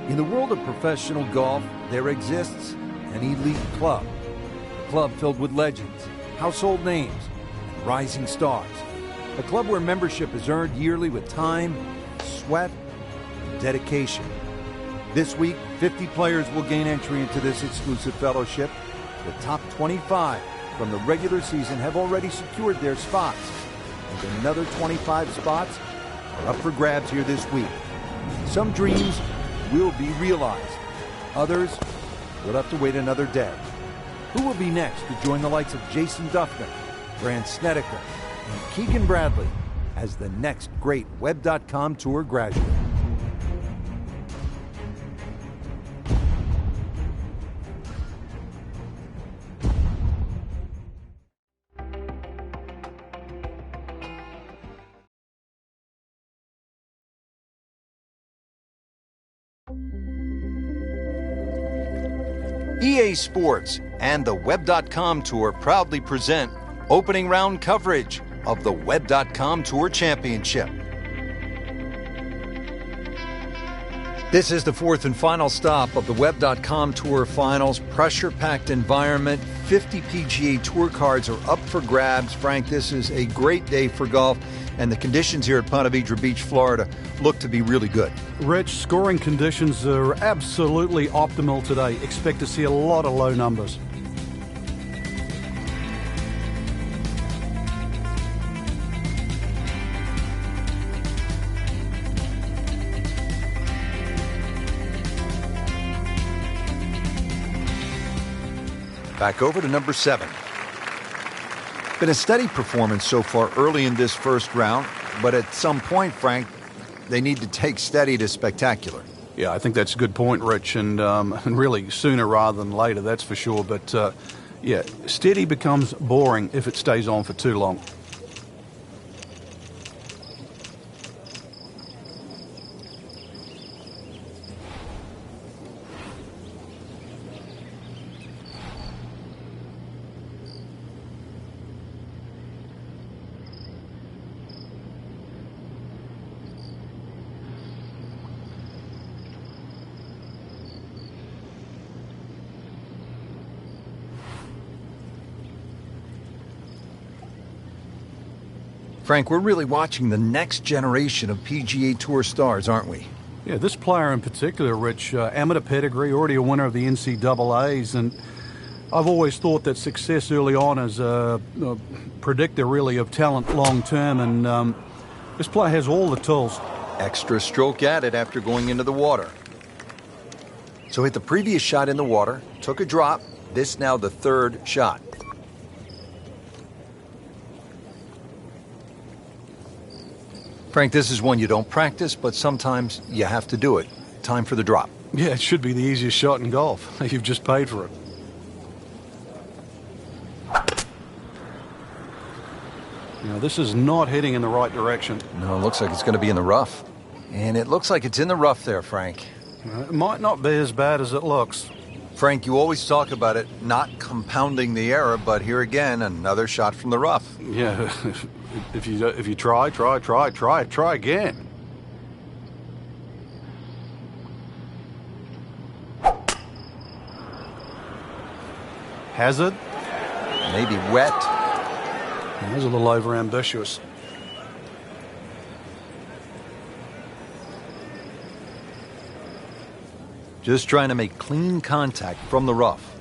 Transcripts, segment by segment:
In the world of professional golf, there exists an elite club. A club filled with legends, household names, and rising stars. A club where membership is earned yearly with time, sweat, and dedication. This week, 50 players will gain entry into this exclusive fellowship. The top 25 from the regular season have already secured their spots, and another 25 spots are up for grabs here this week. Some dreams will be realized. Others will have to wait another day. Who will be next to join the likes of Jason Duffner, Grant Snedeker, and Keegan Bradley as the next great Web.com Tour graduate? EA Sports and the Web.com Tour proudly present opening round coverage of the Web.com Tour Championship. This is the fourth and final stop of the Web.com Tour Finals. Pressure-packed environment. 50 PGA Tour cards are up for grabs. Frank, this is a great day for golf, and the conditions here at Ponte Vedra Beach, Florida, look to be really good. Rich, scoring conditions are absolutely optimal today. Expect to see a lot of low numbers. Back over to number 7. Been a steady performance so far early in this first round, but at some point, Frank, they need to take steady to spectacular. Yeah, I think that's a good point, Rich, and really sooner rather than later, that's for sure. But, yeah, steady becomes boring if it stays on for too long. Frank, we're really watching the next generation of PGA Tour stars, aren't we? Yeah, this player in particular, Rich, amateur pedigree, already a winner of the NCAAs, and I've always thought that success early on is a predictor, really, of talent long-term, and this player has all the tools. Extra stroke added after going into the water. So hit the previous shot in the water, took a drop, this now the third shot. Frank, this is one you don't practice, but sometimes you have to do it. Time for the drop. Yeah, it should be the easiest shot in golf. You've just paid for it. Now, this is not heading in the right direction. No, it looks like it's going to be in the rough. And it looks like it's in the rough there, Frank. It might not be as bad as it looks. Frank, you always talk about it not compounding the error, but here again, another shot from the rough. Yeah, if you try again. Hazard? Maybe wet. That was a little over-ambitious. Just trying to make clean contact from the rough.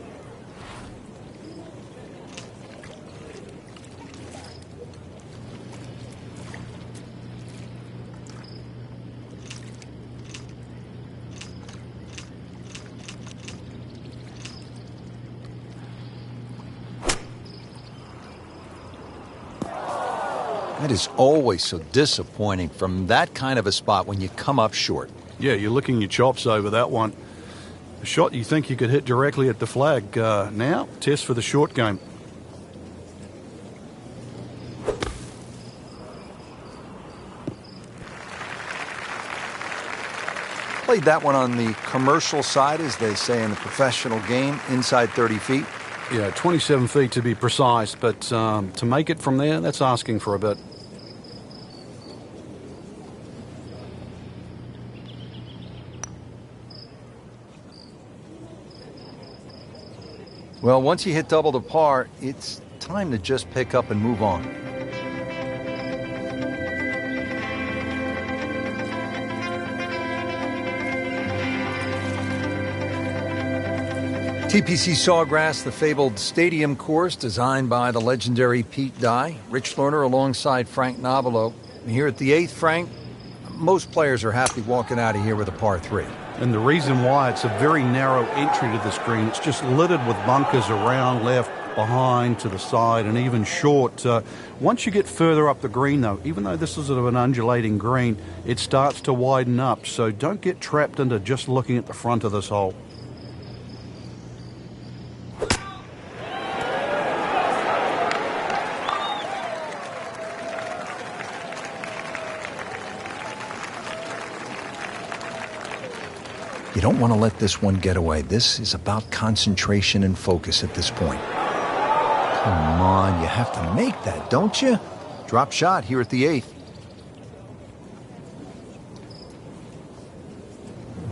That is always so disappointing from that kind of a spot when you come up short. Yeah, you're licking your chops over that one. A shot you think you could hit directly at the flag. Now, test for the short game. Played that one on the commercial side, as they say in the professional game, inside 30 feet. Yeah, 27 feet to be precise, but to make it from there, that's asking for a bit. Well, once you hit double to par, it's time to just pick up and move on. TPC Sawgrass, the fabled stadium course designed by the legendary Pete Dye. Rich Lerner alongside Frank Nobilo. Here at the 8th, Frank, most players are happy walking out of here with a par 3. And the reason why, it's a very narrow entry to this green. It's just littered with bunkers around, left, behind, to the side, and even short. Once you get further up the green, though, even though this is sort of an undulating green, it starts to widen up. So don't get trapped into just looking at the front of this hole. You don't want to let this one get away. This is about concentration and focus at this point. Come on, you have to make that, don't you? Drop shot here at the 8th.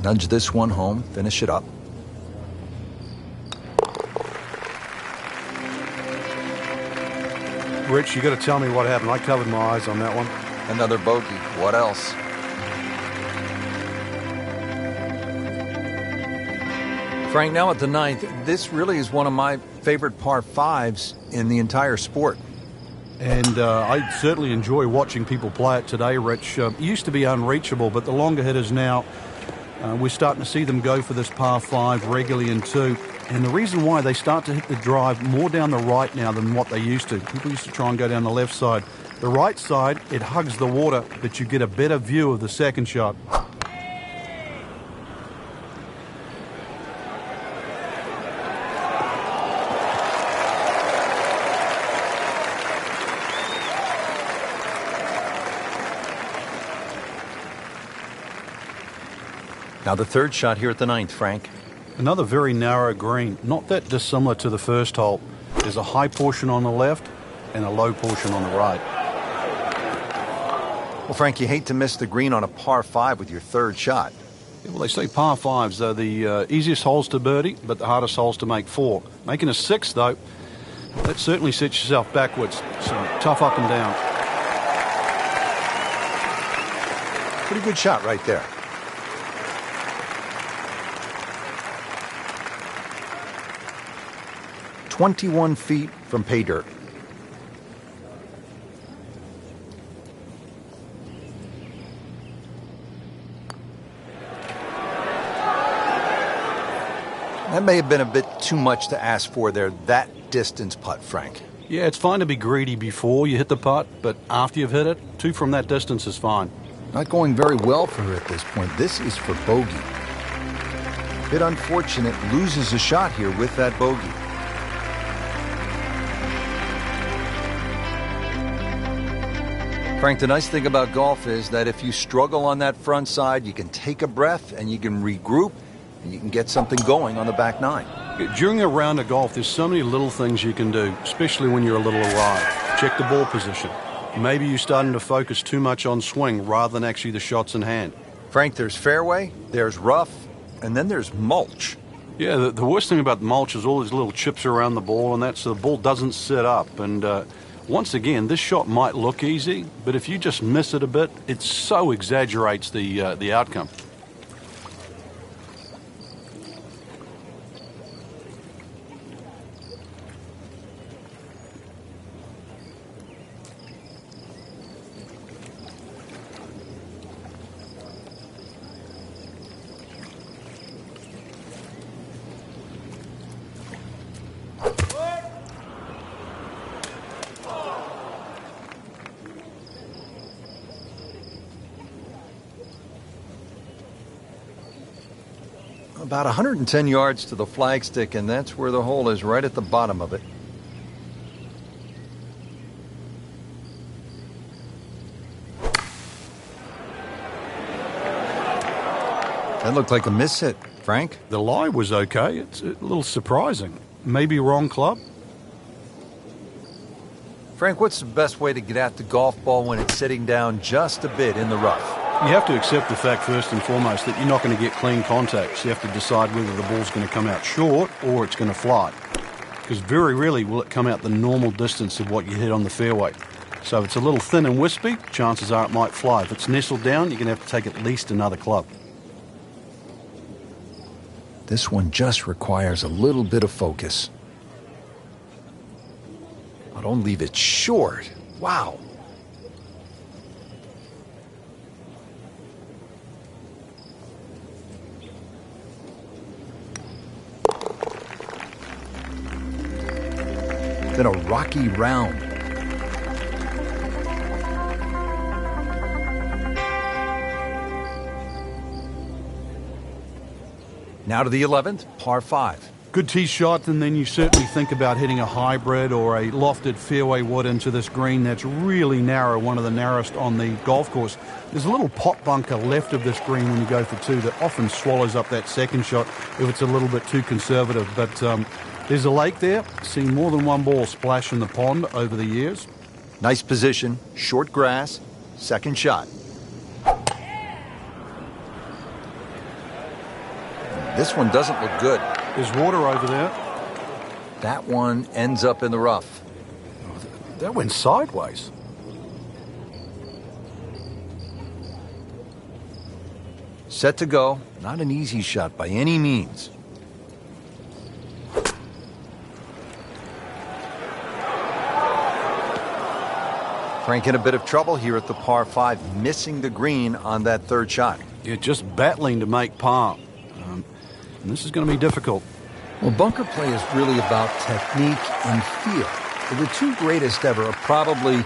Nudge this one home, finish it up. Rich, you got to tell me what happened. I covered my eyes on that one. Another bogey. What else? Frank, now at the 9th, this really is one of my favorite par 5s in the entire sport. And I certainly enjoy watching people play it today, Rich. It used to be unreachable, but the longer hitters now, we're starting to see them go for this par 5 regularly in 2. And the reason why, they start to hit the drive more down the right now than what they used to. People used to try and go down the left side. The right side, it hugs the water, but you get a better view of the second shot. Now the 3rd shot here at the 9th, Frank. Another very narrow green, not that dissimilar to the first hole. There's a high portion on the left and a low portion on the right. Well, Frank, you hate to miss the green on a par 5 with your 3rd shot. Yeah, well, they say par 5s are the easiest holes to birdie, but the hardest holes to make 4. Making a 6, though, that certainly sets yourself backwards. So tough up and down. Pretty good shot right there. "21 feet from pay dirt." That may have been a bit too much to ask for there, that distance putt, Frank. Yeah, it's fine to be greedy before you hit the putt, but after you've hit it, 2 from that distance is fine. Not going very well for her at this point. This is for bogey. Bit unfortunate, loses a shot here with that bogey. Frank, the nice thing about golf is that if you struggle on that front side, you can take a breath and you can regroup and you can get something going on the back 9. During a round of golf, there's so many little things you can do, especially when you're a little awry. Check the ball position. Maybe you're starting to focus too much on swing rather than actually the shots in hand. Frank, there's fairway, there's rough, and then there's mulch. Yeah, the worst thing about the mulch is all these little chips around the ball, and so the ball doesn't sit up. And once again, this shot might look easy, but if you just miss it a bit, it so exaggerates the outcome. About 110 yards to the flagstick, and that's where the hole is, right at the bottom of it. That looked like a miss hit, Frank. The lie was okay. It's a little surprising. Maybe wrong club? Frank, what's the best way to get at the golf ball when it's sitting down just a bit in the rough? You have to accept the fact, first and foremost, that you're not going to get clean contact. So you have to decide whether the ball's going to come out short or it's going to fly. because very rarely will it come out the normal distance of what you hit on the fairway. So if it's a little thin and wispy, chances are it might fly. If it's nestled down, you're going to have to take at least another club. This one just requires a little bit of focus. Oh, don't leave it short. Wow. Then a rocky round. Now to the 11th, par 5. Good tee shot, and then you certainly think about hitting a hybrid or a lofted fairway wood into this green that's really narrow, one of the narrowest on the golf course. There's a little pot bunker left of this green when you go for 2 that often swallows up that second shot if it's a little bit too conservative. But there's a lake there. Seen more than one ball splash in the pond over the years. Nice position, short grass, second shot. This one doesn't look good. There's water over there. That one ends up in the rough. That went sideways. Set to go. Not an easy shot by any means. Frank in a bit of trouble here at the par 5, missing the green on that third shot. You're just battling to make par. And this is going to be difficult. Well, bunker play is really about technique and feel. The 2 greatest ever are probably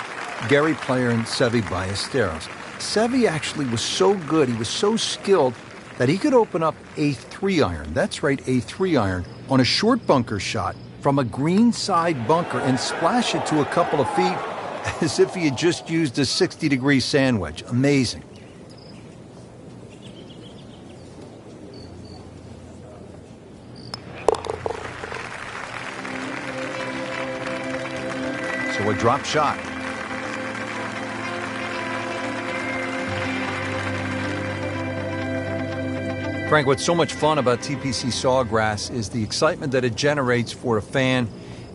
Gary Player and Seve Ballesteros. Seve actually was so good, he was so skilled, that he could open up a 3-iron, that's right, a 3-iron, on a short bunker shot from a greenside bunker and splash it to a couple of feet as if he had just used a 60-degree sand wedge. Amazing. So a drop shot. Frank, what's so much fun about TPC Sawgrass is the excitement that it generates for a fan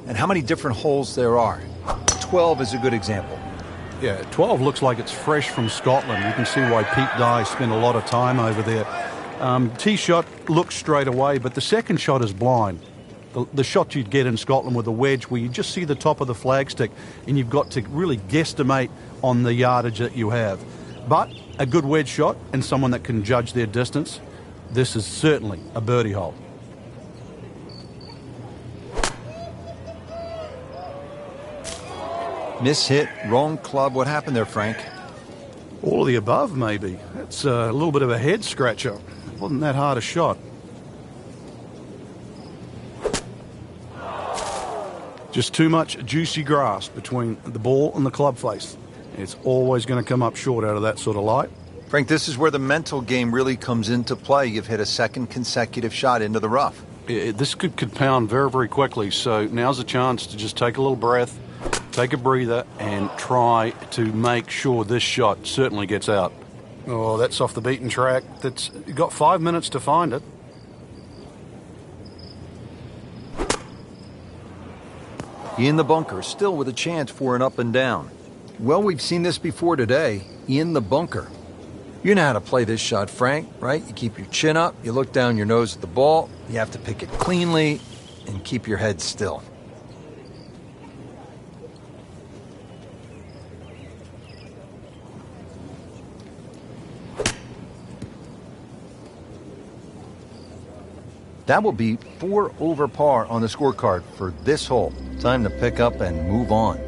and how many different holes there are. 12 is a good example. Yeah, 12 looks like it's fresh from Scotland. You can see why Pete Dye spent a lot of time over there. Tee shot looks straight away, but the second shot is blind. The shot you'd get in Scotland with a wedge where you just see the top of the flagstick and you've got to really guesstimate on the yardage that you have. But a good wedge shot and someone that can judge their distance, this is certainly a birdie hole. Miss hit, wrong club. What happened there, Frank? All of the above, maybe. That's a little bit of a head scratcher. It wasn't that hard a shot. Just too much juicy grass between the ball and the club face. It's always going to come up short out of that sort of light. Frank, this is where the mental game really comes into play. You've hit a second consecutive shot into the rough. This could compound very, very quickly, so now's a chance to just take a little breath, take a breather, and try to make sure this shot certainly gets out. Oh, that's off the beaten track. You've got 5 minutes to find it. In the bunker, still with a chance for an up and down. Well, we've seen this before today, in the bunker. You know how to play this shot, Frank, right? You keep your chin up, you look down your nose at the ball, you have to pick it cleanly, and keep your head still. That will be 4 over par on the scorecard for this hole. Time to pick up and move on.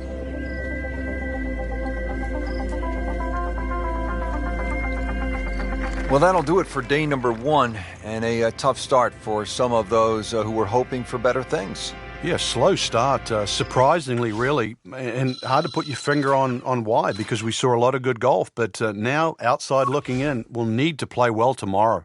Well, that'll do it for day number 1, and a tough start for some of those who were hoping for better things. Yeah, slow start, surprisingly, really, and hard to put your finger on why, because we saw a lot of good golf, but now, outside looking in, we'll need to play well tomorrow.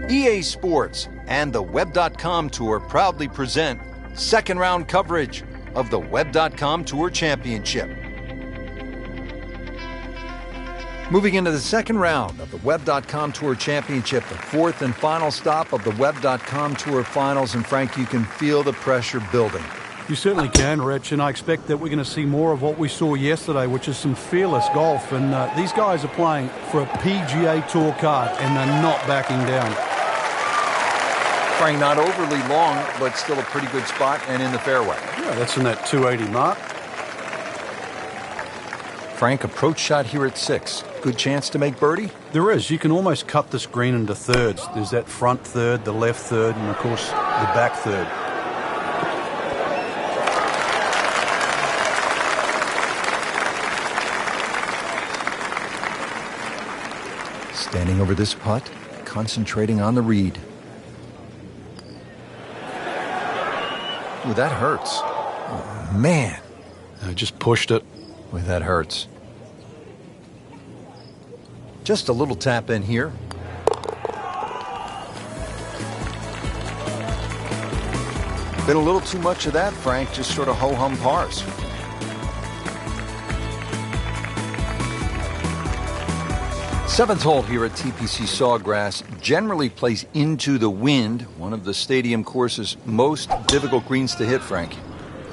EA Sports and the Web.com Tour proudly present second round coverage of the Web.com Tour Championship. Moving into the second round of the Web.com Tour Championship, the fourth and final stop of the Web.com Tour Finals. And Frank, you can feel the pressure building. You certainly can, Rich, and I expect that we're going to see more of what we saw yesterday, which is some fearless golf. And these guys are playing for a PGA Tour card, and they're not backing down. Frank, not overly long, but still a pretty good spot and in the fairway. Yeah, that's in that 280 mark. Frank, approach shot here at 6. Good chance to make birdie? There is. You can almost cut this green into thirds. There's that front third, the left third, and, of course, the back third. Standing over this putt, concentrating on the read. Ooh, that hurts. Oh, man. I just pushed it. Boy, that hurts. Just a little tap in here. Been a little too much of that, Frank. Just sort of ho-hum pars. Seventh hole here at TPC Sawgrass generally plays into the wind, one of the stadium course's most difficult greens to hit, Frank.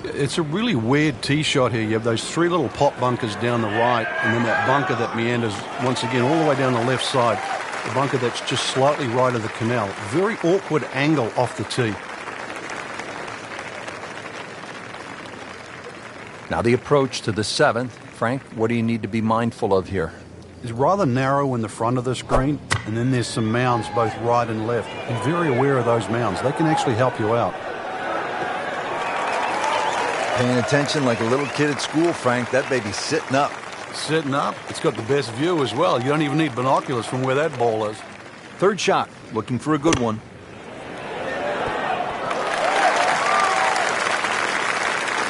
It's a really weird tee shot here. You have those three little pot bunkers down the right, and then that bunker that meanders once again all the way down the left side. The bunker that's just slightly right of the canal. Very awkward angle off the tee. Now the approach to the seventh. Frank, what do you need to be mindful of here? It's rather narrow in the front of this green, and then there's some mounds both right and left. Be very aware of those mounds. They can actually help you out. Paying attention like a little kid at school, Frank. That baby's sitting up. Sitting up? It's got the best view as well. You don't even need binoculars from where that ball is. Third shot, looking for a good one.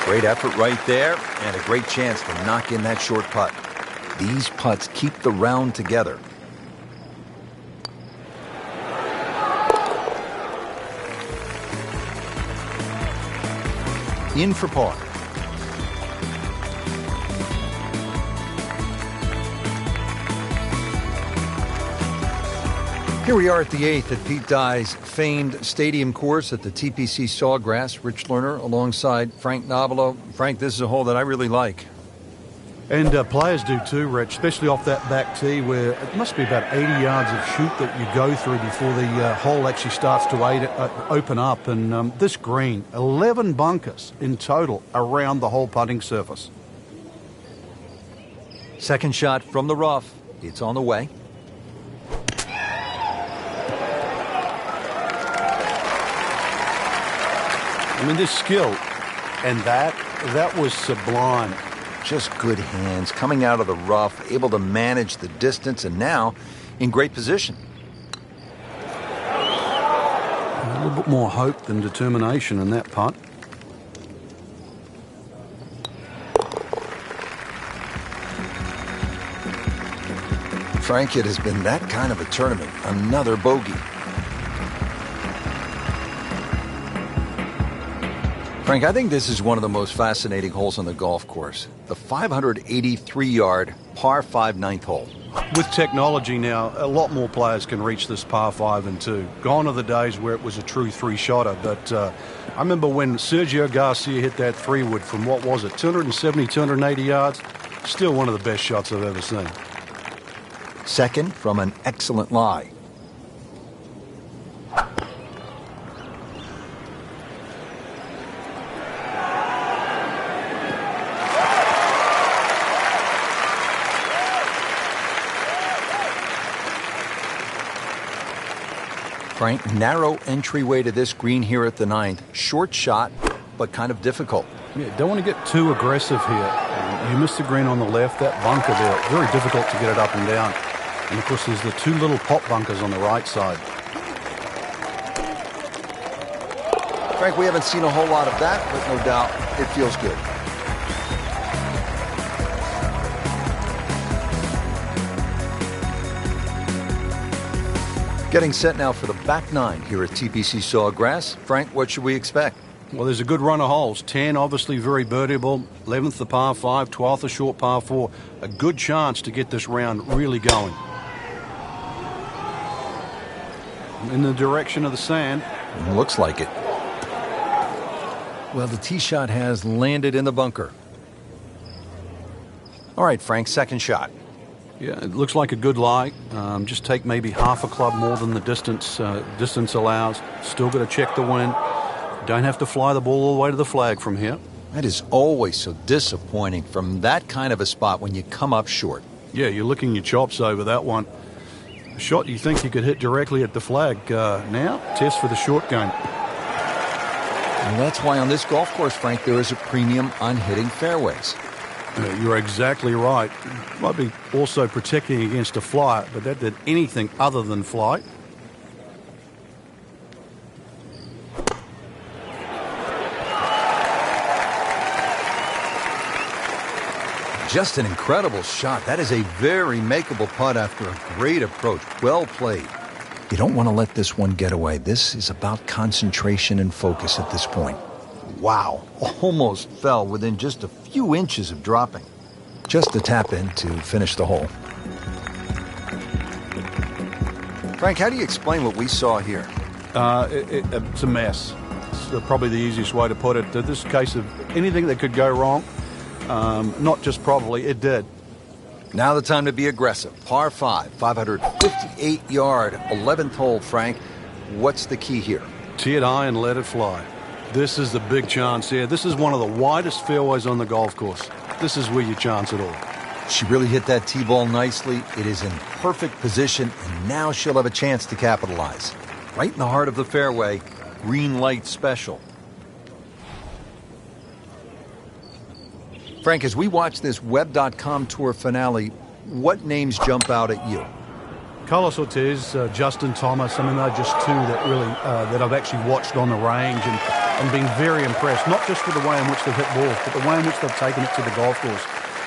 Great effort right there, and a great chance to knock in that short putt. These putts keep the round together. In for par. Here we are at the 8th at Pete Dye's famed stadium course at the TPC Sawgrass. Rich Lerner alongside Frank Nobilo. Frank, this is a hole that I really like. And players do too, Rich, especially off that back tee where it must be about 80 yards of shoot that you go through before the hole actually starts to open up. And this green, 11 bunkers in total around the whole putting surface. Second shot from the rough. It's on the way. I mean, this skill, and that was sublime. Just good hands, coming out of the rough, able to manage the distance, and now in great position. A little bit more hope than determination in that putt. Frank, it has been that kind of a tournament. Another bogey. Frank, I think this is one of the most fascinating holes on the golf course. The 583-yard par 5 ninth hole. With technology now, a lot more players can reach this par 5 and 2. Gone are the days where it was a true three-shotter, but I remember when Sergio Garcia hit that three-wood from, what was it, 270, 280 yards? Still one of the best shots I've ever seen. Second from an excellent lie. Frank, narrow entryway to this green here at the 9th. Short shot, but kind of difficult. Yeah, don't want to get too aggressive here. You missed the green on the left, that bunker there. Very difficult to get it up and down. And, of course, there's the two little pot bunkers on the right side. Frank, we haven't seen a whole lot of that, but no doubt it feels good. Getting set now for the back nine here at TPC Sawgrass. Frank, what should we expect? Well, there's a good run of holes. 10, obviously very birdieable. 11th, the par 5. 12th, a short par 4. A good chance to get this round really going. In the direction of the sand. Looks like it. Well, the tee shot has landed in the bunker. All right, Frank, second shot. Yeah, it looks like a good lie. Just take maybe half a club more than the distance allows. Still got to check the wind. Don't have to fly the ball all the way to the flag from here. That is always so disappointing from that kind of a spot when you come up short. Yeah, you're licking your chops over that one. A shot you think you could hit directly at the flag. Now, test for the short game. Well, that's why on this golf course, Frank, there is a premium on hitting fairways. You're exactly right. Might be also protecting against a fly, but that did anything other than fly. Just an incredible shot. That is a very makeable putt after a great approach. Well played. You don't want to let this one get away. This is about concentration and focus at this point. Wow. Almost fell within just a few inches of dropping. Just a tap in to finish the hole. Frank, how do you explain what we saw here? It's a mess. It's probably the easiest way to put it. This case of anything that could go wrong, not just probably, it did. Now the time to be aggressive. Par 5, 558-yard, 11th hole, Frank. What's the key here? Tee it high and let it fly. This is the big chance here. This is one of the widest fairways on the golf course. This is where you chance it all. She really hit that tee ball nicely. It is in perfect position, and now she'll have a chance to capitalize. Right in the heart of the fairway, green light special. Frank, as we watch this Web.com Tour finale, what names jump out at you? Carlos Ortiz, Justin Thomas, I mean, they're just two that really, that I've actually watched on the range and been very impressed, not just with the way in which they've hit balls, but the way in which they've taken it to the golf course.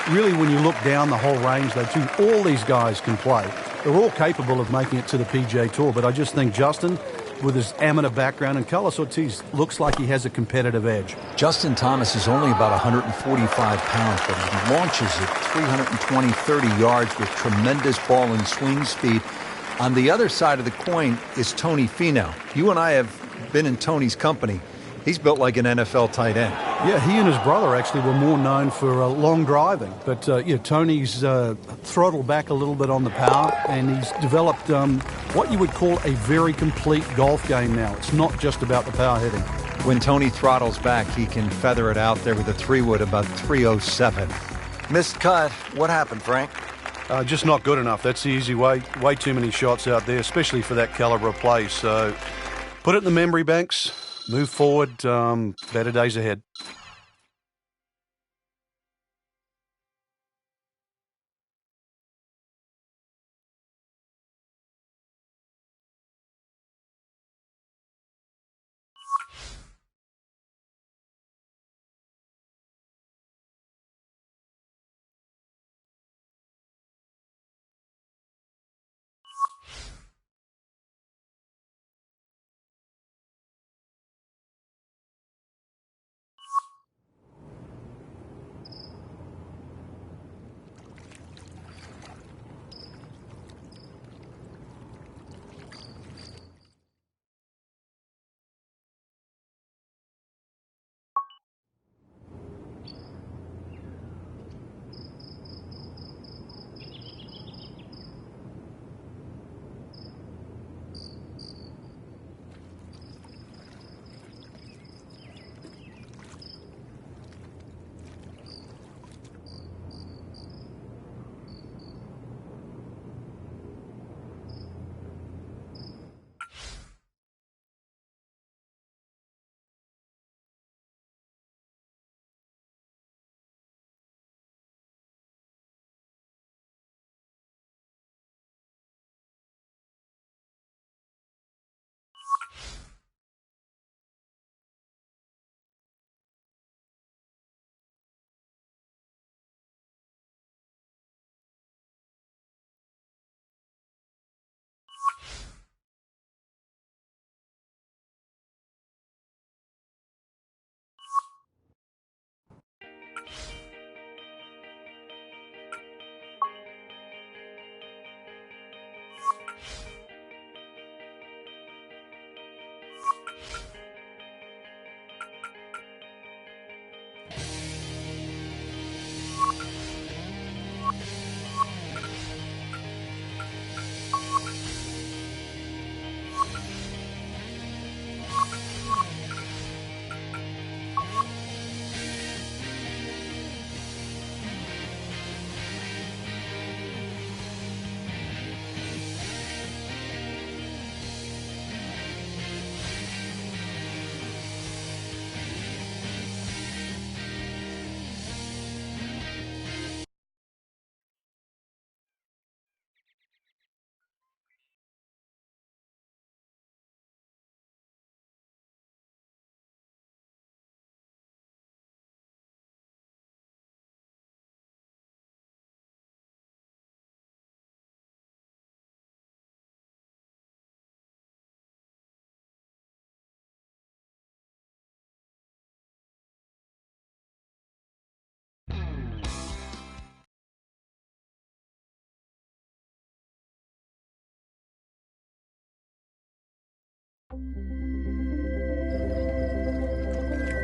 Really, when you look down the whole range, all these guys can play. They're all capable of making it to the PGA Tour, but I just think Justin, with his amateur background, and Carlos Ortiz looks like he has a competitive edge. Justin Thomas is only about 145 pounds, but he launches at 30 yards with tremendous ball and swing speed. On the other side of the coin is Tony Finau. You and I have been in Tony's company. He's built like an NFL tight end. Yeah, he and his brother actually were more known for long driving. But, Tony's throttled back a little bit on the power, and he's developed what you would call a very complete golf game now. It's not just about the power hitting. When Tony throttles back, he can feather it out there with a 3-wood about 307. Missed cut. What happened, Frank? Just not good enough. That's the easy way. Way too many shots out there, especially for that caliber of play. So put it in the memory banks. Move forward, better days ahead.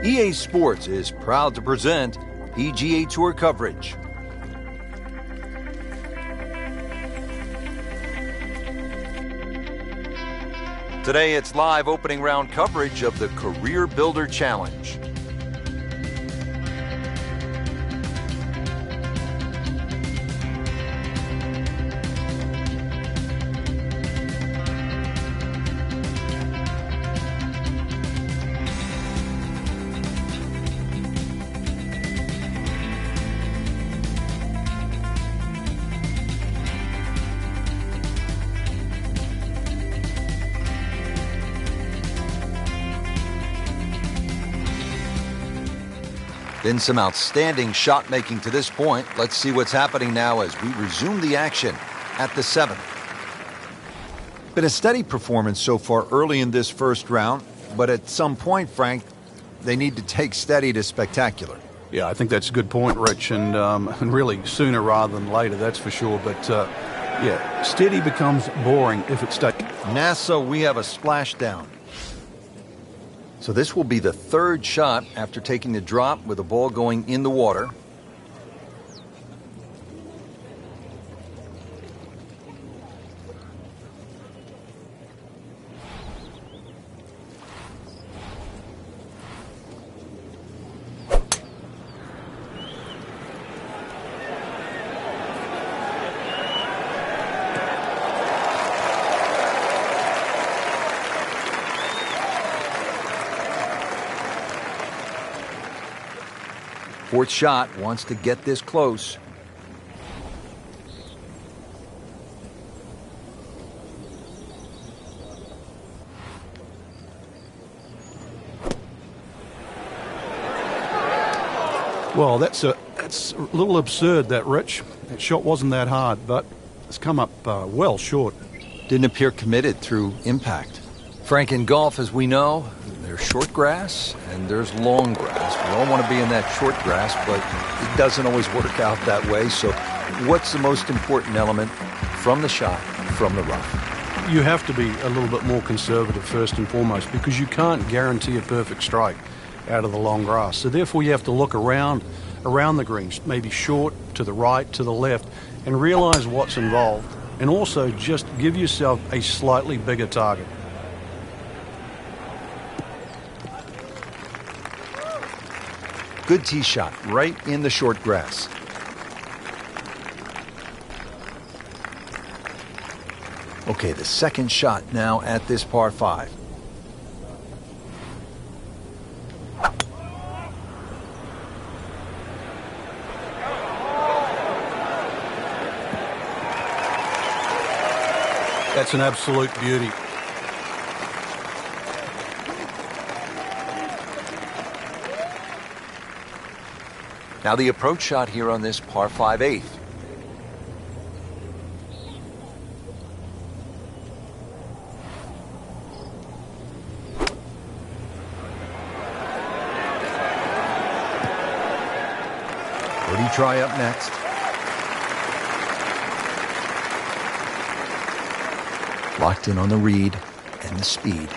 EA Sports is proud to present PGA Tour coverage. Today it's live opening round coverage of the Career Builder Challenge. Been some outstanding shot making to this point. Let's see what's happening now as we resume the action at the 7th. Been a steady performance so far early in this first round, but at some point, Frank, they need to take steady to spectacular. Yeah, I think that's a good point, Rich, and really sooner rather than later, that's for sure. But yeah, steady becomes boring if it stays. NASA, we have a splashdown. So this will be the third shot after taking the drop with the ball going in the water. Fourth shot wants to get this close. Well, that's a little absurd, that, Rich. That shot wasn't that hard, but it's come up well short. Didn't appear committed through impact. Frank, in golf, as we know, there's short grass and there's long grass. We all want to be in that short grass, but it doesn't always work out that way. So what's the most important element from the shot, from the rough? You have to be a little bit more conservative first and foremost, because you can't guarantee a perfect strike out of the long grass. So therefore you have to look around the greens, maybe short, to the right, to the left, and realize what's involved. And also just give yourself a slightly bigger target. Good tee shot, right in the short grass. Okay, the second shot now at this par 5. That's an absolute beauty. Now the approach shot here on this par 5/8. Birdie try up next. Locked in on the read and the speed.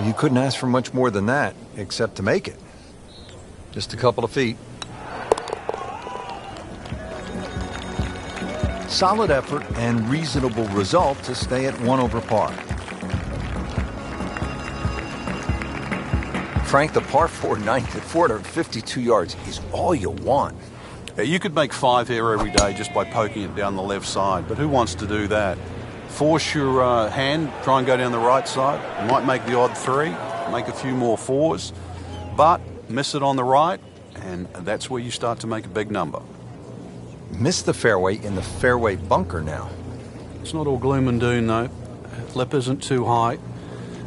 You couldn't ask for much more than that, except to make it. Just a couple of feet. Solid effort and reasonable result to stay at 1 over par. Frank, the par 4 ninth at 452 yards is all you want. Yeah, you could make 5 here every day just by poking it down the left side, but who wants to do that? Force your hand, try and go down the right side. You might make the odd 3, make a few more 4s, but miss it on the right, and that's where you start to make a big number. Missed the fairway in the fairway bunker now. It's not all gloom and doom, though. Lip isn't too high.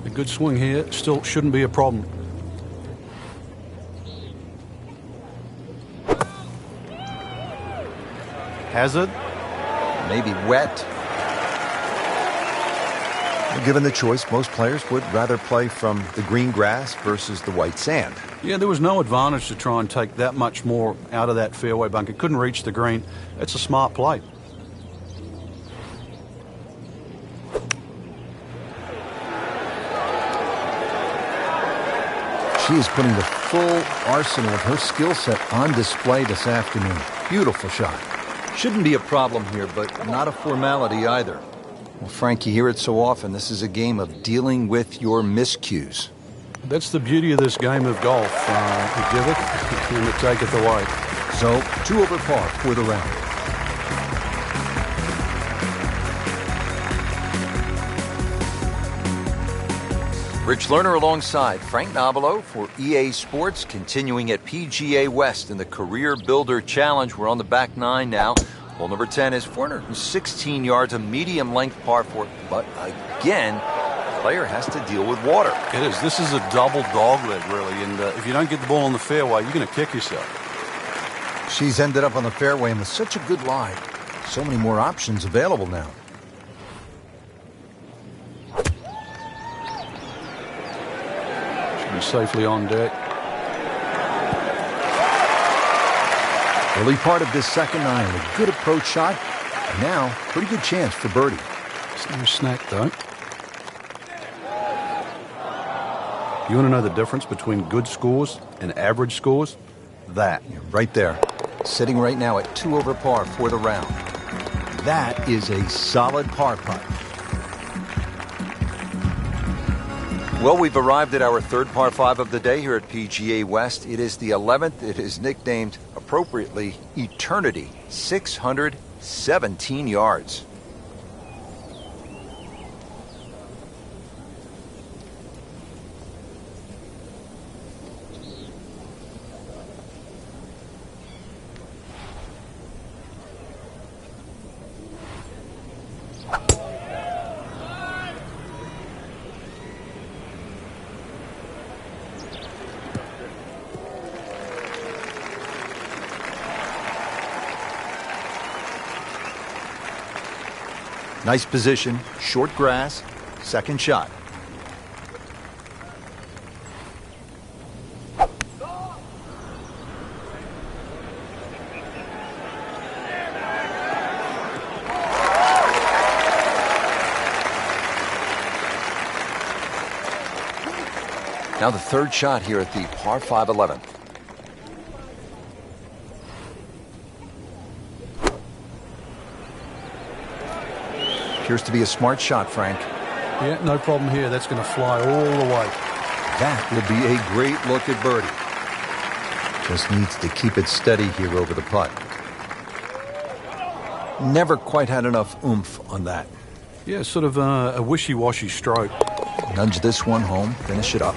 A good swing here still shouldn't be a problem. Hazard? Maybe wet. Given the choice, most players would rather play from the green grass versus the white sand. Yeah, there was no advantage to try and take that much more out of that fairway bunker. Couldn't reach the green. It's a smart play. She is putting the full arsenal of her skill set on display this afternoon. Beautiful shot. Shouldn't be a problem here, but not a formality either. Well, Frank, you hear it so often. This is a game of dealing with your miscues. That's the beauty of this game of golf. You give it and you take it away. So, 2 over par for the round. Rich Lerner alongside Frank Nobilo for EA Sports, continuing at PGA West in the Career Builder Challenge. We're on the back 9 now. Hole number 10 is 416 yards, a medium-length par 4. But again, the player has to deal with water. It is. This is a double dogleg, really. And if you don't get the ball on the fairway, you're going to kick yourself. She's ended up on the fairway, and with such a good lie, so many more options available now. Should be safely on deck. Early part of this second 9, a good approach shot, and now pretty good chance for birdie. It's no snack, though. You want to know the difference between good scores and average scores? That. Yeah, right there. Sitting right now at 2 over par for the round. That is a solid par putt. Well, we've arrived at our third par 5 of the day here at PGA West. It is the 11th. It is nicknamed, appropriately, Eternity. 617 yards. Nice position, short grass, second shot. Now the third shot here at the par 5 11th. Appears to be a smart shot, Frank. Yeah, no problem here. That's going to fly all the way. That will be a great look at birdie. Just needs to keep it steady here over the putt. Never quite had enough oomph on that. Yeah, sort of a wishy-washy stroke. Nudge this one home, finish it up.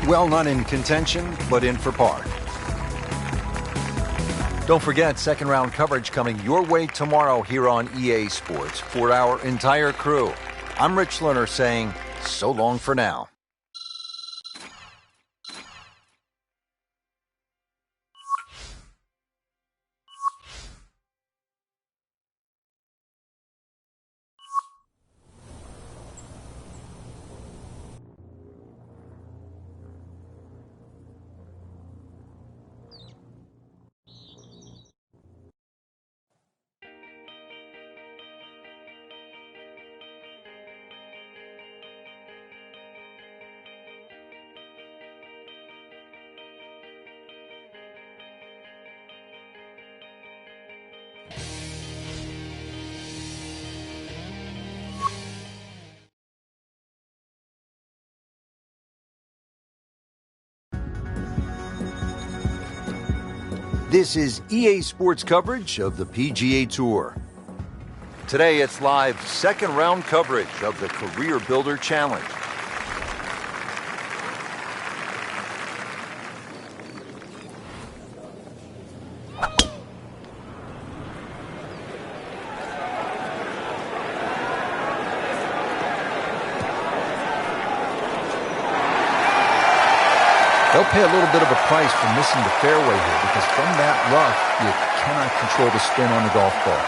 Well, not in contention, but in for par. Don't forget, second round coverage coming your way tomorrow here on EA Sports. For our entire crew, I'm Rich Lerner saying so long for now. This is EA Sports coverage of the PGA Tour. Today it's live second round coverage of the Career Builder Challenge. They'll pay a little bit of a price for missing the fairway here because from that rough, you cannot control the spin on the golf ball.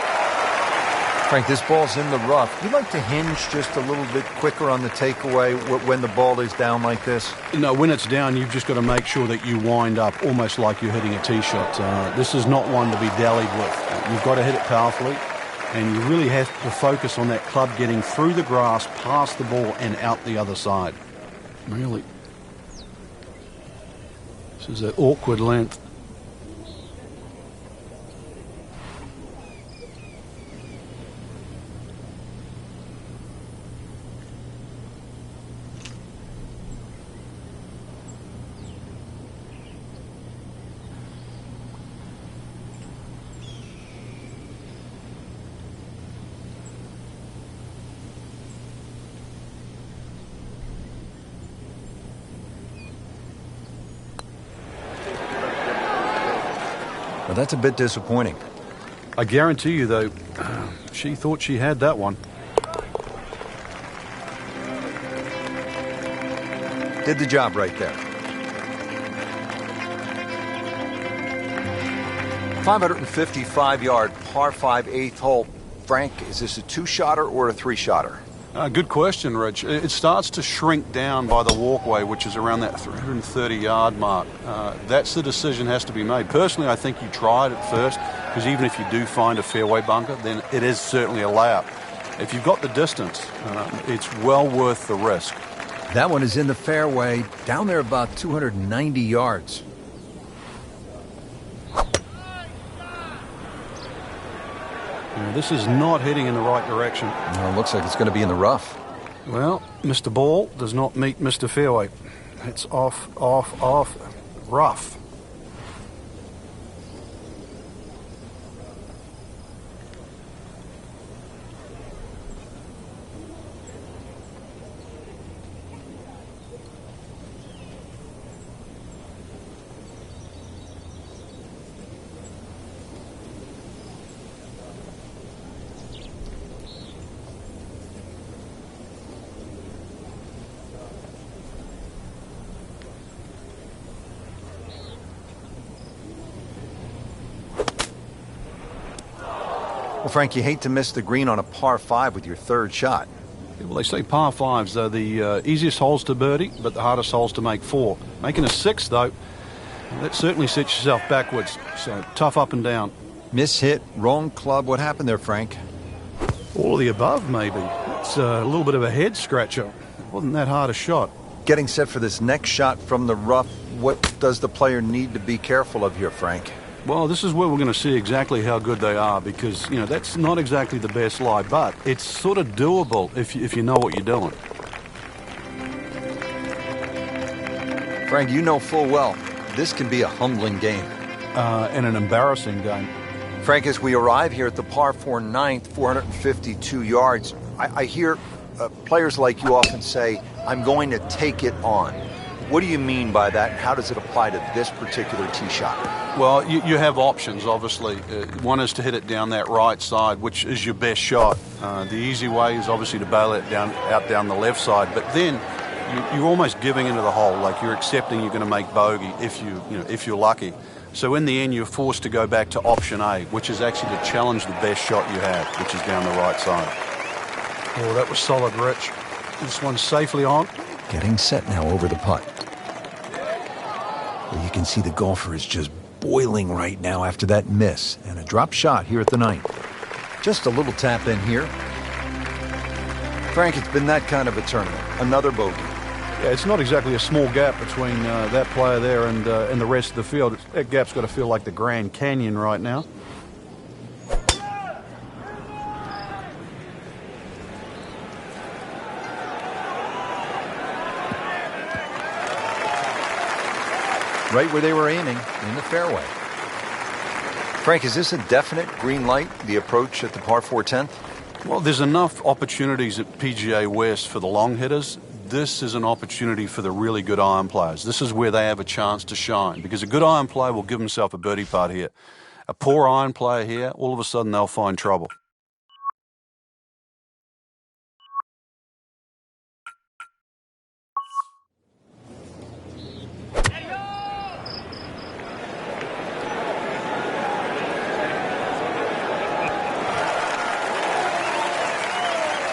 Frank, this ball's in the rough. You like to hinge just a little bit quicker on the takeaway when the ball is down like this? No, when it's down, you've just got to make sure that you wind up almost like you're hitting a tee shot. This is not one to be dallied with. You've got to hit it powerfully, and you really have to focus on that club getting through the grass, past the ball, and out the other side. Really. This is an awkward length. Well, that's a bit disappointing. I guarantee you, though, she thought she had that one. Did the job right there. 555-yard par 5 8th hole. Frank, is this a two-shotter or a three-shotter? Good question, Rich. It starts to shrink down by the walkway, which is around that 330-yard mark. That's the decision has to be made. Personally, I think you try it at first, because even if you do find a fairway bunker, then it is certainly a layup. If you've got the distance, it's well worth the risk. That one is in the fairway, down there about 290 yards. This is not heading in the right direction. No, it looks like it's going to be in the rough. Well, Mr. Ball does not meet Mr. Fairway. It's off, rough. Well, Frank, you hate to miss the green on a par 5 with your third shot. Well, they say par 5s are the easiest holes to birdie, but the hardest holes to make 4. Making a 6, though, that certainly sets yourself backwards. So tough up and down. Mishit, wrong club. What happened there, Frank? All of the above, maybe. It's a little bit of a head scratcher. It wasn't that hard a shot. Getting set for this next shot from the rough, what does the player need to be careful of here, Frank? Well, this is where we're going to see exactly how good they are, because, that's not exactly the best lie, but it's sort of doable if you know what you're doing. Frank, you know full well, this can be a humbling game. And an embarrassing game. Frank, as we arrive here at the par 4 9th, 452 yards, I hear players like you often say, I'm going to take it on. What do you mean by that? How does it apply to this particular tee shot? Well, you have options, obviously. One is to hit it down that right side, which is your best shot. The easy way is obviously to bail it out down the left side. But then you're almost giving into the hole, like you're accepting you're going to make bogey if you're lucky. So in the end, you're forced to go back to option A, which is actually to challenge the best shot you have, which is down the right side. Oh, that was solid, Rich. This one's safely on. Getting set now over the putt. Well, you can see the golfer is just boiling right now after that miss, and a drop shot here at the 9th. Just a little tap in here. Frank, it's been that kind of a tournament. Another bogey. Yeah, it's not exactly a small gap between that player there and the rest of the field. That gap's got to feel like the Grand Canyon right now. Right where they were aiming, in the fairway. Frank, is this a definite green light, the approach at the par 4 10th? Well, there's enough opportunities at PGA West for the long hitters. This is an opportunity for the really good iron players. This is where they have a chance to shine, because a good iron player will give himself a birdie putt here. A poor iron player here, all of a sudden they'll find trouble.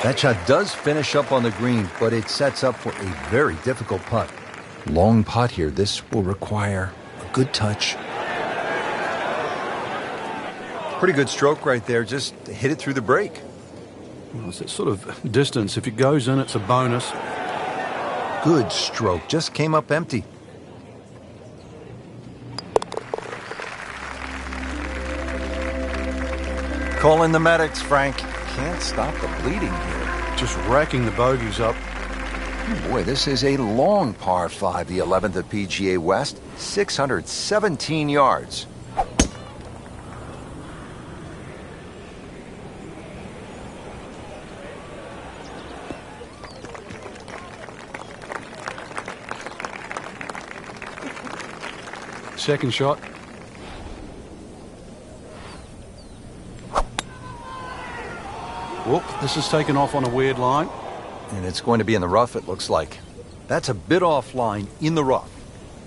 That shot does finish up on the green, but it sets up for a very difficult putt. Long putt here. This will require a good touch. Pretty good stroke right there. Just hit it through the break. Well, it's that sort of distance. If it goes in, it's a bonus. Good stroke. Just came up empty. Call in the medics, Frank. Can't stop the bleeding here. Just racking the bogeys up. Oh boy, this is a long par 5, the 11th at PGA West, 617 yards. Second shot. Whoop, this is taken off on a weird line. And it's going to be in the rough, it looks like. That's a bit offline in the rough.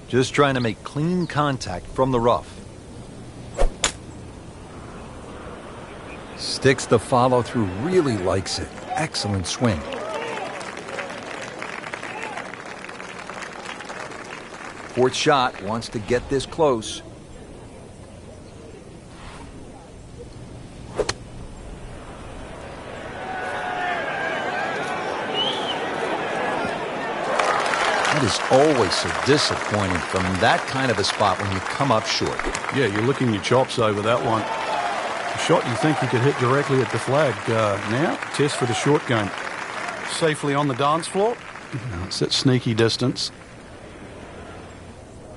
Just trying to make clean contact from the rough. Sticks the follow through, really likes it. Excellent swing. Fourth shot, wants to get this close. That is always so disappointing from that kind of a spot when you come up short. Yeah, you're licking your chops over that one. A shot you think you could hit directly at the flag. Now, test for the short game. Safely on the dance floor. No, it's that sneaky distance.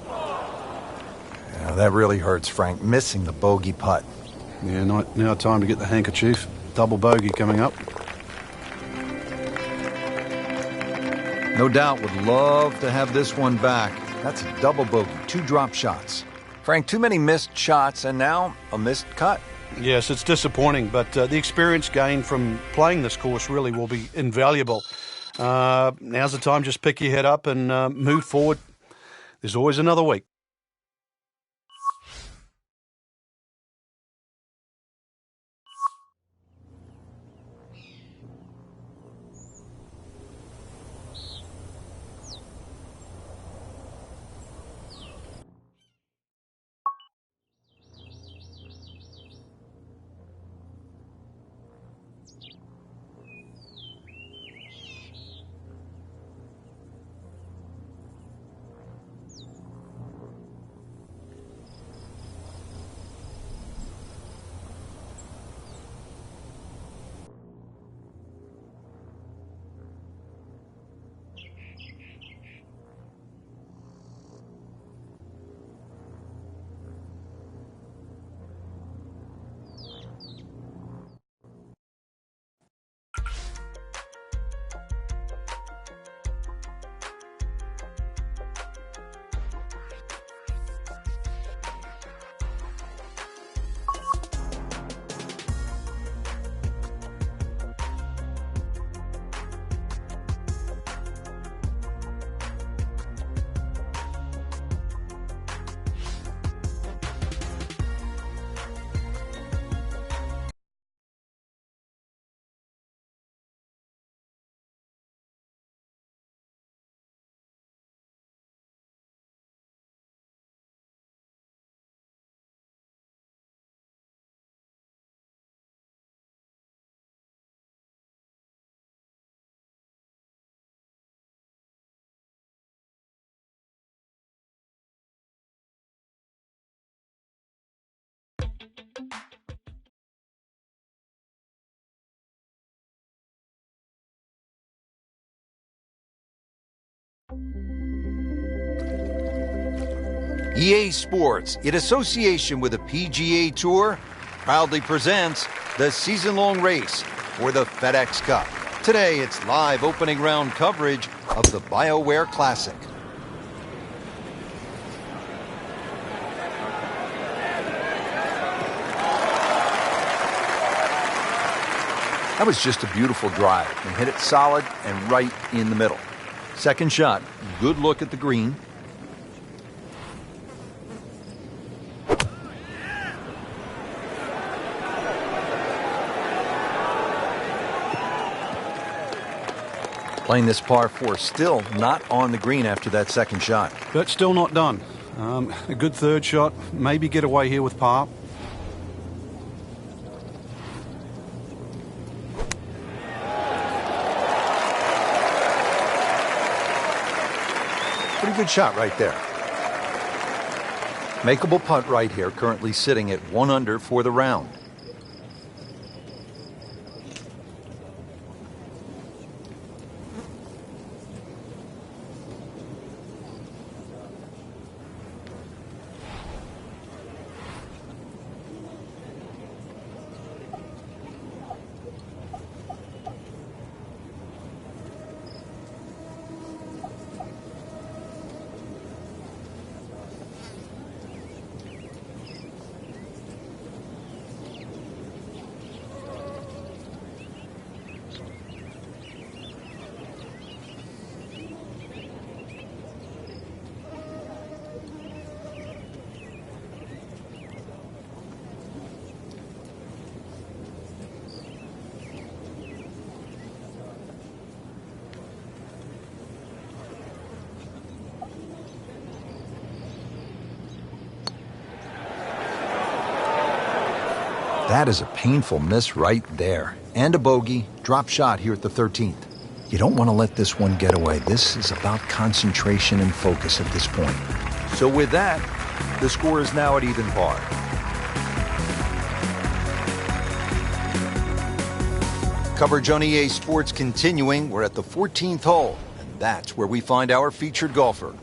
Yeah, that really hurts, Frank. Missing the bogey putt. Yeah, now time to get the handkerchief. Double bogey coming up. No doubt would love to have this one back. That's a double bogey, 2 drop shots. Frank, too many missed shots and now a missed cut. Yes, it's disappointing, but the experience gained from playing this course really will be invaluable. Now's the time, just pick your head up and move forward. There's always another week. EA Sports, in association with the PGA Tour, proudly presents the season-long race for the FedEx Cup. Today, it's live opening round coverage of the BioWare Classic. That was just a beautiful drive and hit it solid and right in the middle. Second shot, good look at the green. Playing this par 4, still not on the green after that second shot. But still not done. A good third shot, maybe get away here with par. Pretty good shot right there. Makeable putt right here, currently sitting at 1 under for the round. That is a painful miss right there. And a bogey, drop shot here at the 13th. You don't want to let this one get away. This is about concentration and focus at this point. So with that, the score is now at even par. Coverage on EA Sports continuing. We're at the 14th hole, and that's where we find our featured golfer.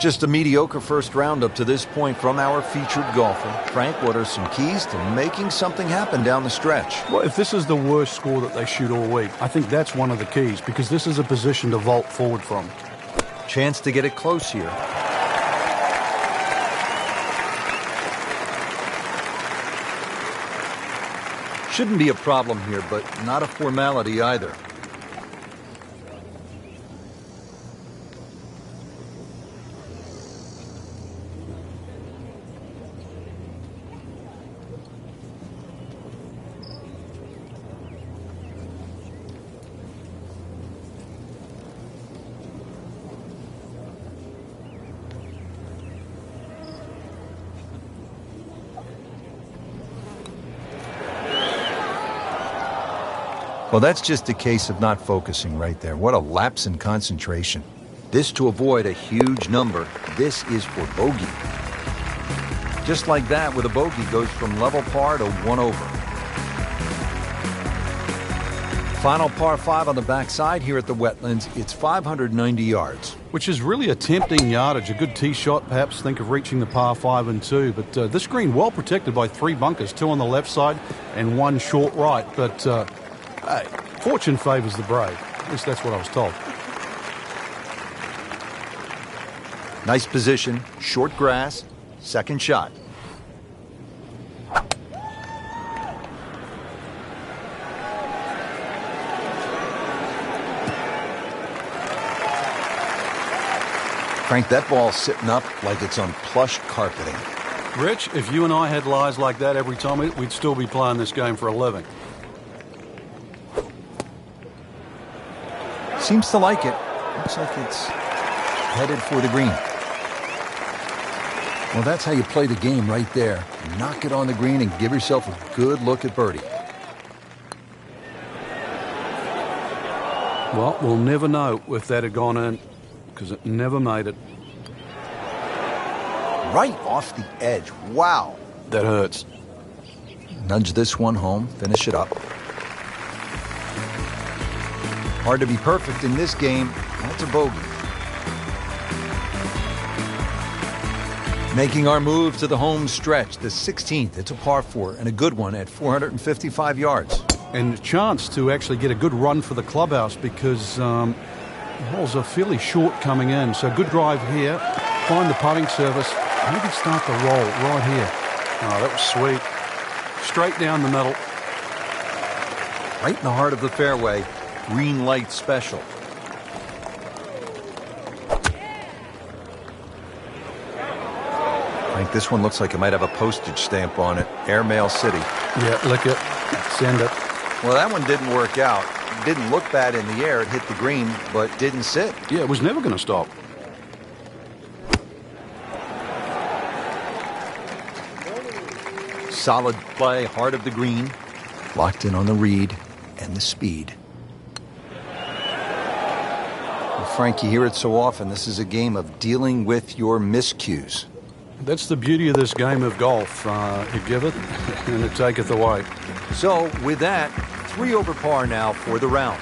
Just a mediocre first round up to this point from our featured golfer. Frank, what are some keys to making something happen down the stretch? Well, if this is the worst score that they shoot all week, I think that's one of the keys, because this is a position to vault forward from. Chance to get it close here. Shouldn't be a problem here, but not a formality either. Well, that's just a case of not focusing right there. What a lapse in concentration. This to avoid a huge number. This is for bogey. Just like that, with a bogey, goes from level par to 1 over. Final par 5 on the backside here at the Wetlands. It's 590 yards. Which is really a tempting yardage. A good tee shot, perhaps think of reaching the par 5 and 2. But this green well protected by 3 bunkers, 2 on the left side and 1 short right. But hey, fortune favours the brave. At least that's what I was told. Nice position, short grass, second shot. Frank, that ball's sitting up like it's on plush carpeting. Rich, if you and I had lies like that every time, we'd still be playing this game for a living. Seems to like it. Looks like it's headed for the green. Well, that's how you play the game right there. Knock it on the green and give yourself a good look at birdie. Well, we'll never know if that had gone in, because it never made it. Right off the edge. Wow. That hurts. Nudge this one home. Finish it up. Hard to be perfect in this game. That's a bogey. Making our move to the home stretch, the 16th. It's a par 4 and a good one at 455 yards. And a chance to actually get a good run for the clubhouse, because the holes are fairly short coming in. So good drive here. Find the putting surface. Maybe start the roll right here. Oh, that was sweet. Straight down the middle. Right in the heart of the fairway. Green light special. I think this one looks like it might have a postage stamp on it. Airmail City. Yeah, lick it. Send it. Well, that one didn't work out. didn't look bad in the air. It hit the green, but didn't sit. Yeah, it was never going to stop. Solid play, heart of the green. Locked in on the read and the speed. Well, Frank, you hear it so often. This is a game of dealing with your miscues. That's the beauty of this game of golf. It giveth and it taketh away. So, with that, 3 over par now for the round.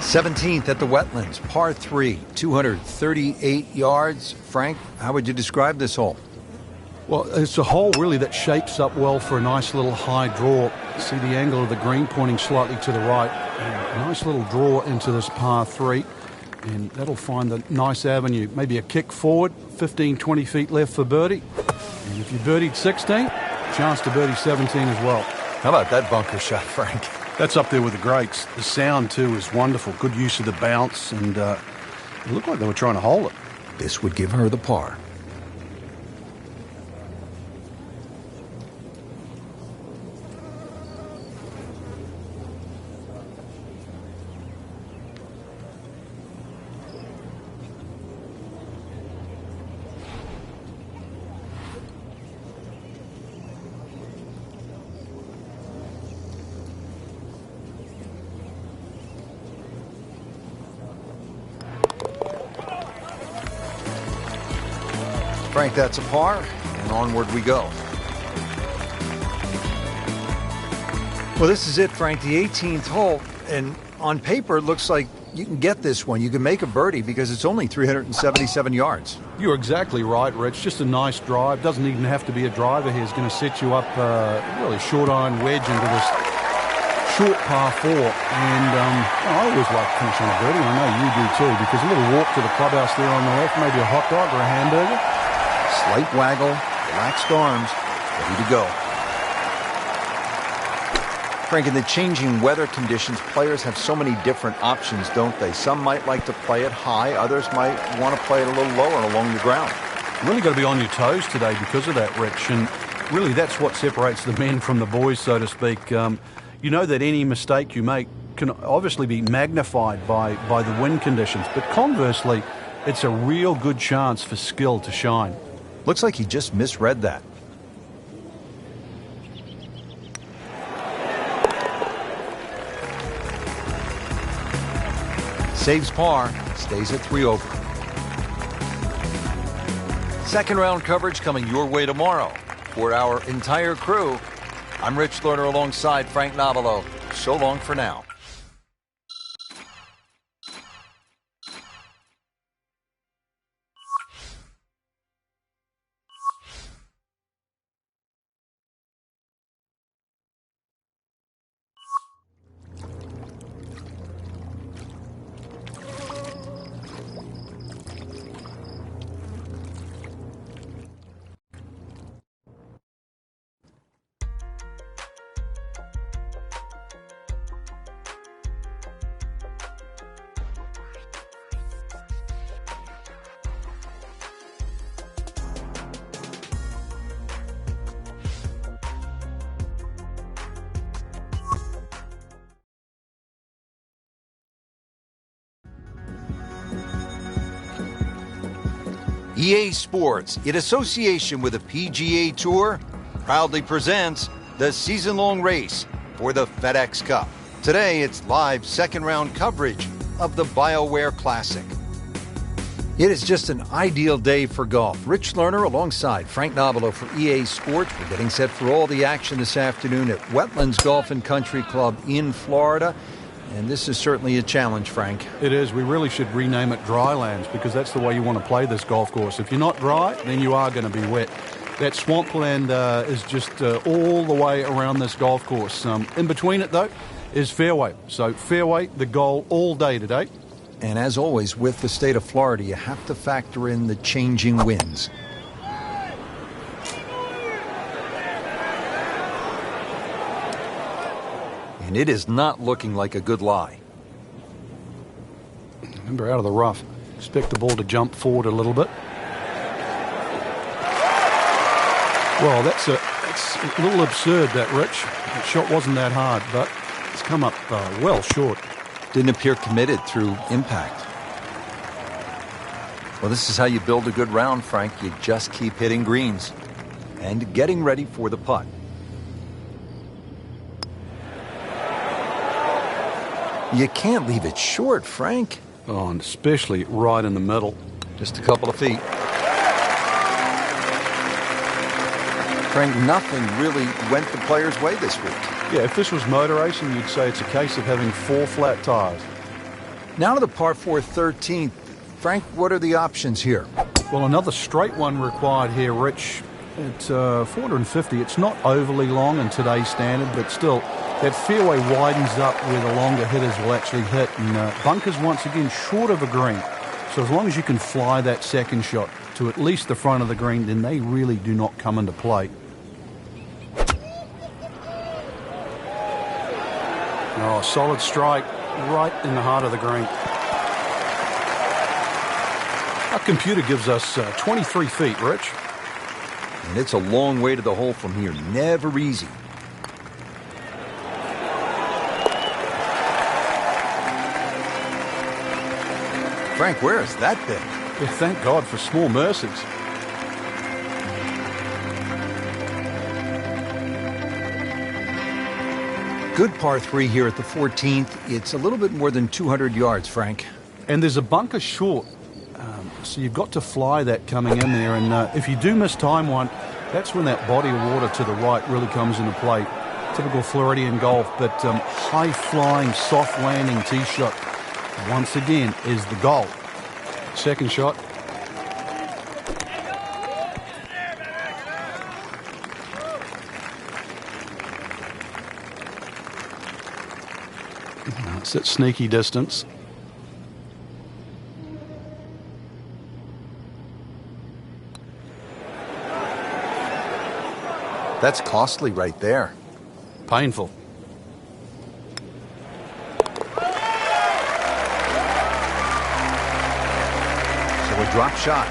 17th at the Wetlands, par 3, 238 yards. Frank, how would you describe this hole? Well, it's a hole really that shapes up well for a nice little high draw. See the angle of the green pointing slightly to the right. A nice little draw into this par 3. And that'll find the nice avenue. Maybe a kick forward, 15, 20 feet left for birdie. And if you birdied 16, chance to birdie 17 as well. How about that bunker shot, Frank? That's up there with the greats. The sound, too, is wonderful. Good use of the bounce, and it looked like they were trying to hole it. This would give her the par. Frank, that's a par, and onward we go. Well, this is it, Frank, the 18th hole, and on paper, it looks like you can get this one. You can make a birdie because it's only 377 yards. You're exactly right, Rich. Just a nice drive. Doesn't even have to be a driver here. It's going to set you up really short iron wedge into this short par 4. And I always like to finish on a birdie. I know you do too, because a little walk to the clubhouse there on the left, maybe a hot dog or a hamburger. Slight waggle, relaxed arms, ready to go. Frank, in the changing weather conditions, players have so many different options, don't they? Some might like to play it high, others might want to play it a little lower along the ground. Really got to be on your toes today because of that, Rich. And really that's what separates the men from the boys, so to speak. You know that any mistake you make can obviously be magnified by the wind conditions, but conversely, it's a real good chance for skill to shine. Looks like he just misread that. Saves par, stays at 3 over. Second round coverage coming your way tomorrow. For our entire crew, I'm Rich Lerner alongside Frank Nobilo. So long for now. EA Sports, in association with the PGA Tour, proudly presents the season-long race for the FedEx Cup. Today, it's live second-round coverage of the BioWare Classic. It is just an ideal day for golf. Rich Lerner alongside Frank Nobilo for EA Sports. We're getting set for all the action this afternoon at Wetlands Golf and Country Club in Florida. And this is certainly a challenge, Frank. It is. We really should rename it Drylands because that's the way you want to play this golf course. If you're not dry, then you are going to be wet. That swampland is just all the way around this golf course. In between it, though, is fairway. So fairway, the goal all day today. And as always, with the state of Florida, you have to factor in the changing winds. And it is not looking like a good lie. Remember, out of the rough. Expect the ball to jump forward a little bit. Well, that's a little absurd, that, Rich. That shot wasn't that hard, but It's come up well short. Didn't appear committed through impact. Well, this is how you build a good round, Frank. You just keep hitting greens and getting ready for the putt. You can't leave it short, Frank. Oh, and especially right in the middle. Just a couple of feet. Frank, nothing really went the player's way this week. Yeah, if this was motor racing, you'd say it's a case of having 4 flat tires. Now to the par 4 13th. Frank, what are the options here? Well, another straight one required here, Rich. At 450, it's not overly long in today's standard, but still, that fairway widens up where the longer hitters will actually hit. And bunkers, once again, short of a green. So as long as you can fly that second shot to at least the front of the green, then they really do not come into play. Oh, solid strike right in the heart of the green. Our computer gives us 23 feet, Rich. And it's a long way to the hole from here. Never easy. Frank, where has that been? Yeah, thank God for small mercies. Good par 3 here at the 14th. It's a little bit more than 200 yards, Frank. And there's a bunker short. So you've got to fly that coming in there. And if you do miss time one, that's when that body of water to the right really comes into play. Typical Floridian golf, but high-flying, soft-landing tee shot, once again, is the goal. Second shot. It's at sneaky distance. That's costly right there. Painful. So a drop shot.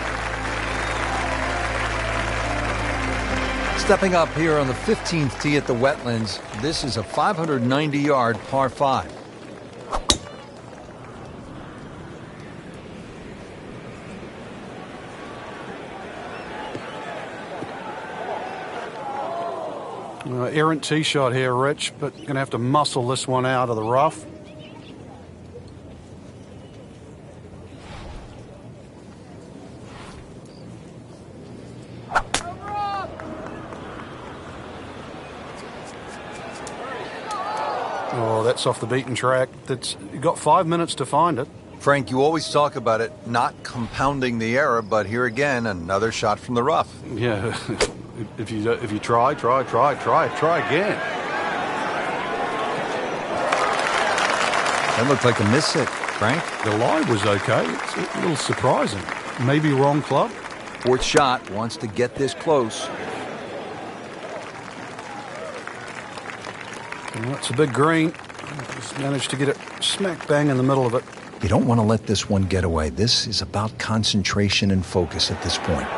Stepping up here on the 15th tee at the Wetlands, this is a 590-yard par 5. Errant tee shot here, Rich, but going to have to muscle this one out of the rough. Oh, that's off the beaten track. You've got 5 minutes to find it. Frank, you always talk about it not compounding the error, but here again, another shot from the rough. Yeah, if you try again. That looked like a miss hit, Frank. The lie was okay. It's a little surprising. Maybe wrong club. Fourth shot, wants to get this close. Well, it's a big green. Just managed to get it smack bang in the middle of it. You don't want to let this one get away. This is about concentration and focus at this point.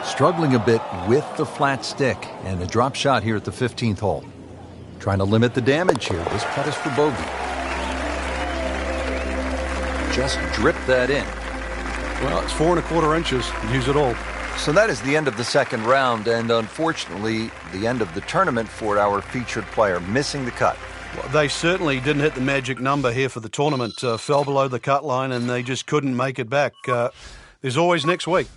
Struggling a bit with the flat stick and a drop shot here at the 15th hole. Trying to limit the damage here. This putt is for bogey. Just drip that in. Well, it's 4 1/4 inches. Use it all. So that is the end of the second round, and unfortunately, the end of the tournament for our featured player, missing the cut. Well, they certainly didn't hit the magic number here for the tournament. Fell below the cut line, and they just couldn't make it back. There's always next week.